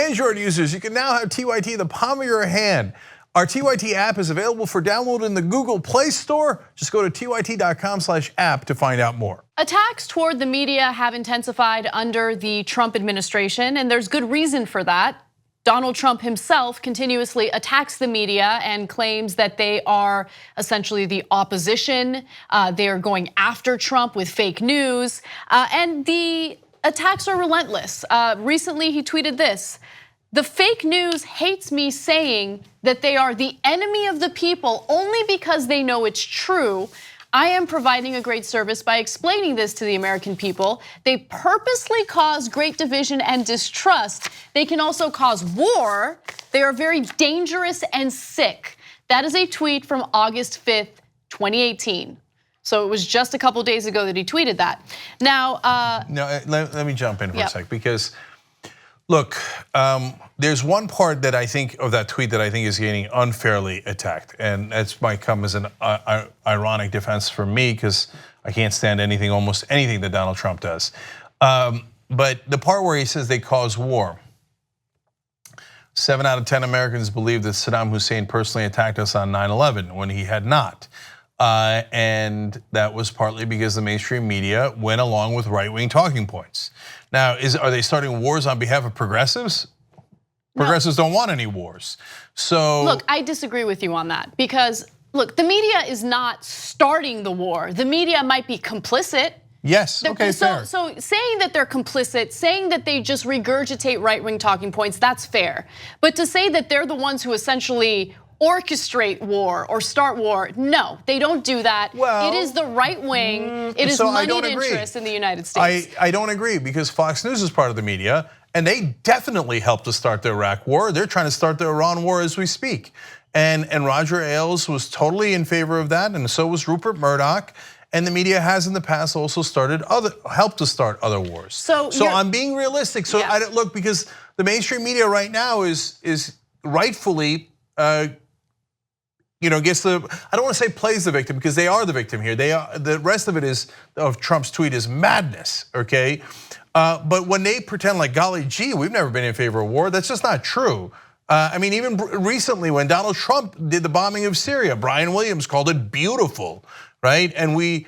Android users, you can now have TYT in the palm of your hand. Our TYT app is available for download in the Google Play Store. Just go to tyt.com/app to find out more. Attacks toward the media have intensified under the Trump administration, and there's good reason for that. Donald Trump himself continuously attacks the media and claims that they are essentially the opposition. They are going after Trump with fake news, and the attacks are relentless. Recently, he tweeted this: "The fake news hates me saying that they are the enemy of the people only because they know it's true. I am providing a great service by explaining this to the American people. They purposely cause great division and distrust. They can also cause war. They are very dangerous and sick." That is a tweet from August 5th, 2018. So it was just a couple days ago that he tweeted that. Now, let me jump in for a sec, because look, there's one part that I think of that tweet that I think is getting unfairly attacked, and that might come as an ironic defense for me because I can't stand almost anything that Donald Trump does. But the part where he says they cause war. 7 out of 10 Americans believe that Saddam Hussein personally attacked us on 9/11 when he had not. And that was partly because the mainstream media went along with right-wing talking points. Now, are they starting wars on behalf of progressives? No. Progressives don't want any wars. So look, I disagree with you on that, because look, the media is not starting the war. The media might be complicit. Yes, okay, fair. So saying that they're complicit, saying that they just regurgitate right-wing talking points, that's fair. But to say that they're the ones who essentially orchestrate war or start war, no, they don't do that. Well, it is the right wing, it is moneyed interests in the United States. I don't agree, because Fox News is part of the media, and they definitely helped to start the Iraq war. They're trying to start the Iran war as we speak. And Roger Ailes was totally in favor of that, and so was Rupert Murdoch. And the media has in the past also helped to start other wars. So I'm being realistic. So I don't look, because the mainstream media right now is rightfully gets I don't want to say plays the victim, because they are the victim here. The rest of it of Trump's tweet is madness, okay? But when they pretend like, golly gee, we've never been in favor of war, that's just not true. I mean, even recently when Donald Trump did the bombing of Syria, Brian Williams called it beautiful, right? And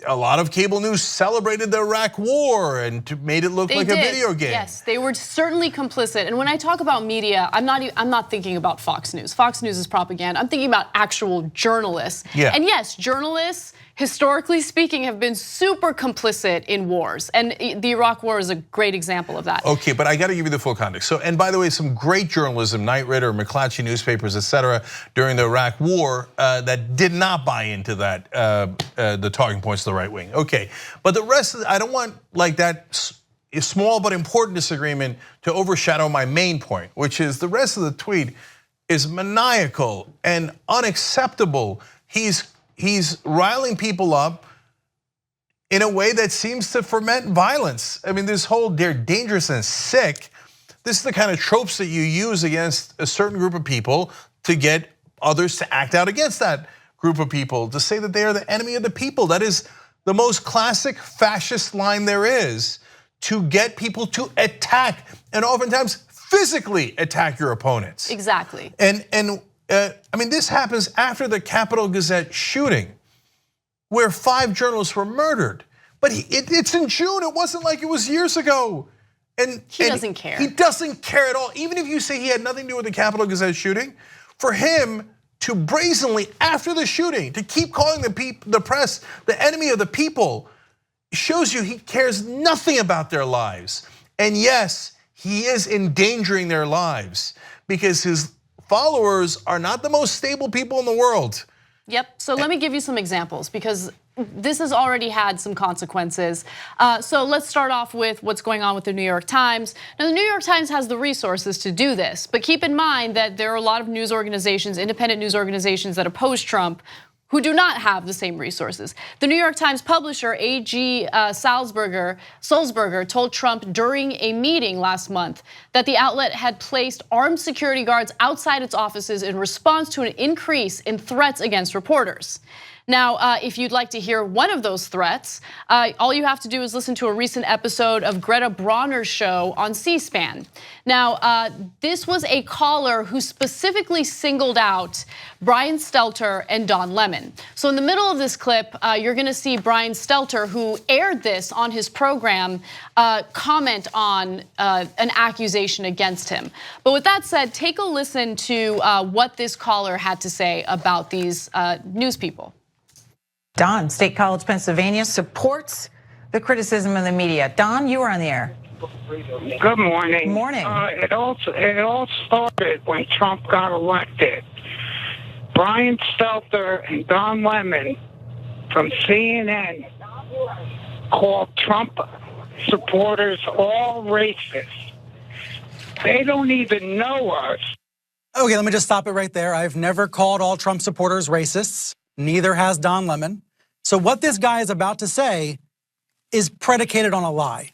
a lot of cable news celebrated the Iraq war and made it look like a video game. Yes, they were certainly complicit. And when I talk about media, I'm not thinking about Fox News. Fox News is propaganda. I'm thinking about actual journalists. Yeah. And yes, journalists, historically speaking, have been super complicit in wars. And the Iraq war is a great example of that. Okay, but I got to give you the full context. So, and by the way, some great journalism, Knight Ridder, McClatchy newspapers, etc., during the Iraq war that did not buy into that, the talking points of the right wing. Okay, but the rest of I don't want like that small but important disagreement to overshadow my main point, which is the rest of the tweet is maniacal and unacceptable. He's riling people up in a way that seems to foment violence. I mean, this whole "they're dangerous and sick," this is the kind of tropes that you use against a certain group of people to get others to act out against that group of people, to say that they are the enemy of the people. That is the most classic fascist line there is, to get people to attack and oftentimes physically attack your opponents. Exactly. And I mean, this happens after the Capitol Gazette shooting, where 5 journalists were murdered. But it's in June. It wasn't like it was years ago. And he doesn't care. He doesn't care at all. Even if you say he had nothing to do with the Capitol Gazette shooting, for him to brazenly, after the shooting, to keep calling the press the enemy of the people, shows you he cares nothing about their lives. And yes, he is endangering their lives, because his followers are not the most stable people in the world. Yep, so let me give you some examples, because this has already had some consequences. So let's start off with what's going on with the New York Times. Now, the New York Times has the resources to do this, but keep in mind that there are a lot of news organizations, independent news organizations that oppose Trump, who do not have the same resources. The New York Times publisher, A.G. Sulzberger, told Trump during a meeting last month that the outlet had placed armed security guards outside its offices in response to an increase in threats against reporters. Now, if you'd like to hear one of those threats, all you have to do is listen to a recent episode of Greta Brawner's show on C-SPAN. Now, this was a caller who specifically singled out Brian Stelter and Don Lemon. So in the middle of this clip, you're gonna see Brian Stelter, who aired this on his program, comment on an accusation against him. But with that said, take a listen to what this caller had to say about these news people. Don, State College, Pennsylvania, supports the criticism of the media. Don, you are on the air. Good morning. Morning. It all started when Trump got elected. Brian Stelter and Don Lemon from CNN called Trump supporters all racist. They don't even know us. Okay, let me just stop it right there. I've never called all Trump supporters racists. Neither has Don Lemon. So what this guy is about to say is predicated on a lie.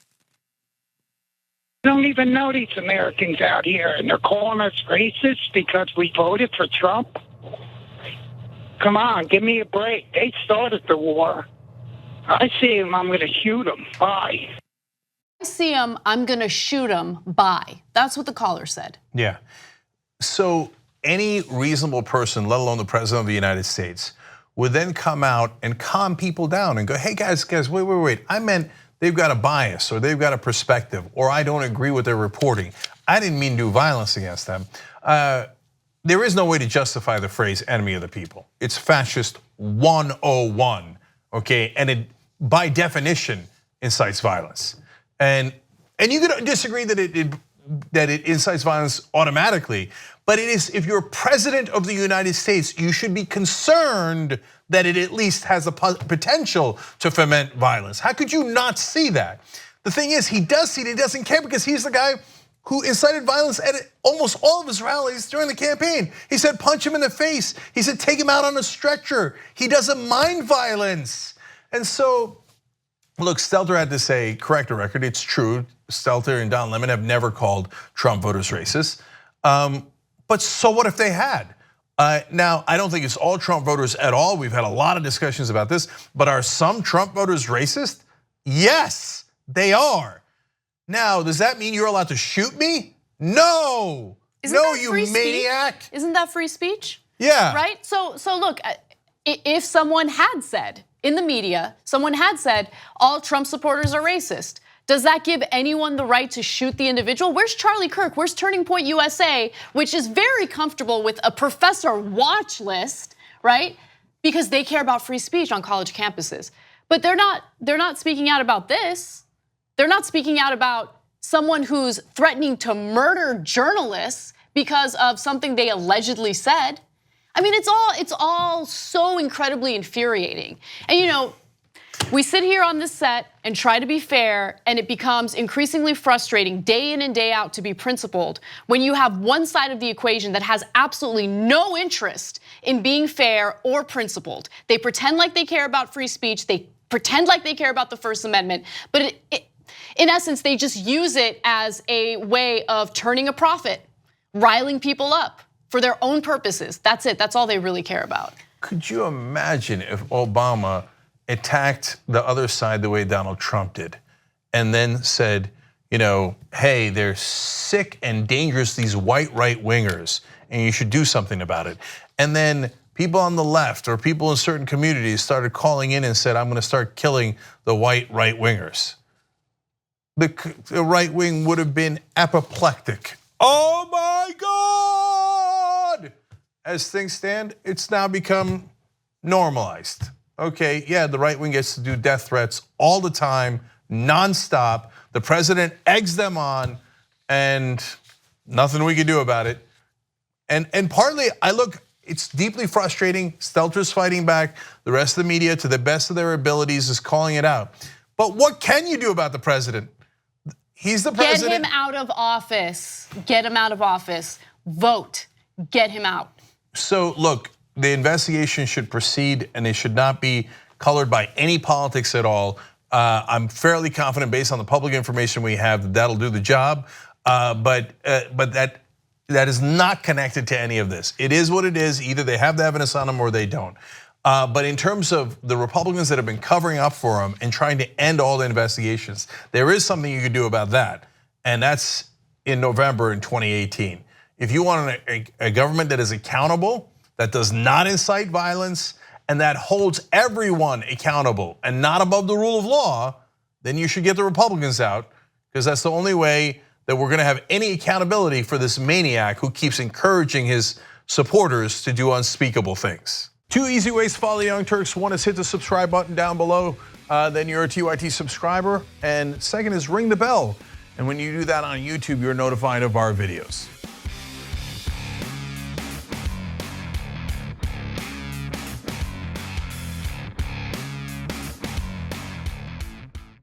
They don't even know these Americans out here, and they're calling us racist because we voted for Trump. Come on, give me a break. They started the war. I see him, I'm gonna shoot him. Bye. I see him, I'm gonna shoot him, bye. That's what the caller said. Yeah, so any reasonable person, let alone the president of the United States, would then come out and calm people down and go, hey guys, wait. I meant they've got a bias or they've got a perspective or I don't agree with their reporting. I didn't mean to do violence against them. There is no way to justify the phrase enemy of the people. It's fascist 101, okay? And it, by definition, incites violence. And you could disagree that it incites violence automatically, but it is, if you're president of the United States, you should be concerned that it at least has the potential to foment violence. How could you not see that? The thing is, he does see it, he doesn't care because he's the guy who incited violence at almost all of his rallies during the campaign. He said, punch him in the face. He said, take him out on a stretcher. He doesn't mind violence. And so, look, Stelter had to say, correct the record, it's true. Stelter and Don Lemon have never called Trump voters racist. But so what if they had? Now, I don't think it's all Trump voters at all. We've had a lot of discussions about this, but are some Trump voters racist? Yes, they are. Now, does that mean you're allowed to shoot me? No, no, you maniac. Isn't that free speech? Yeah. Right, so look, if someone had said in the media, someone had said all Trump supporters are racist, does that give anyone the right to shoot the individual? Where's Charlie Kirk? Where's Turning Point USA, which is very comfortable with a professor watch list, right? Because they care about free speech on college campuses. But they're not speaking out about this. They're not speaking out about someone who's threatening to murder journalists because of something they allegedly said. I mean, it's all so incredibly infuriating. And we sit here on this set and try to be fair, and it becomes increasingly frustrating day in and day out to be principled when you have one side of the equation that has absolutely no interest in being fair or principled. They pretend like they care about free speech, they pretend like they care about the First Amendment, but in essence, they just use it as a way of turning a profit, riling people up for their own purposes. That's it, that's all they really care about. Could you imagine if Obama attacked the other side the way Donald Trump did and then said, hey, they're sick and dangerous, these white right-wingers, and you should do something about it. And then people on the left or people in certain communities started calling in and said, I'm gonna start killing the white right-wingers. The right wing would have been apoplectic. Oh my God! As things stand, it's now become normalized. Okay, yeah, the right wing gets to do death threats all the time, nonstop. The president eggs them on, and nothing we can do about it. And partly, it's deeply frustrating. Stelter's fighting back. The rest of the media, to the best of their abilities, is calling it out. But what can you do about the president? He's the president. Get him out of office. Get him out of office. Vote. Get him out. So look, the investigation should proceed and it should not be colored by any politics at all. I'm fairly confident based on the public information we have that that'll do the job. But that is not connected to any of this. It is what it is. Either they have the evidence on them or they don't. But in terms of the Republicans that have been covering up for him and trying to end all the investigations, there is something you could do about that. And that's in November in 2018. If you want a government that is accountable, that does not incite violence, and that holds everyone accountable and not above the rule of law, then you should get the Republicans out, because that's the only way that we're gonna have any accountability for this maniac who keeps encouraging his supporters to do unspeakable things. 2 easy ways to follow the Young Turks. One is hit the subscribe button down below, then you're a TYT subscriber. And second is ring the bell. And when you do that on YouTube, you're notified of our videos.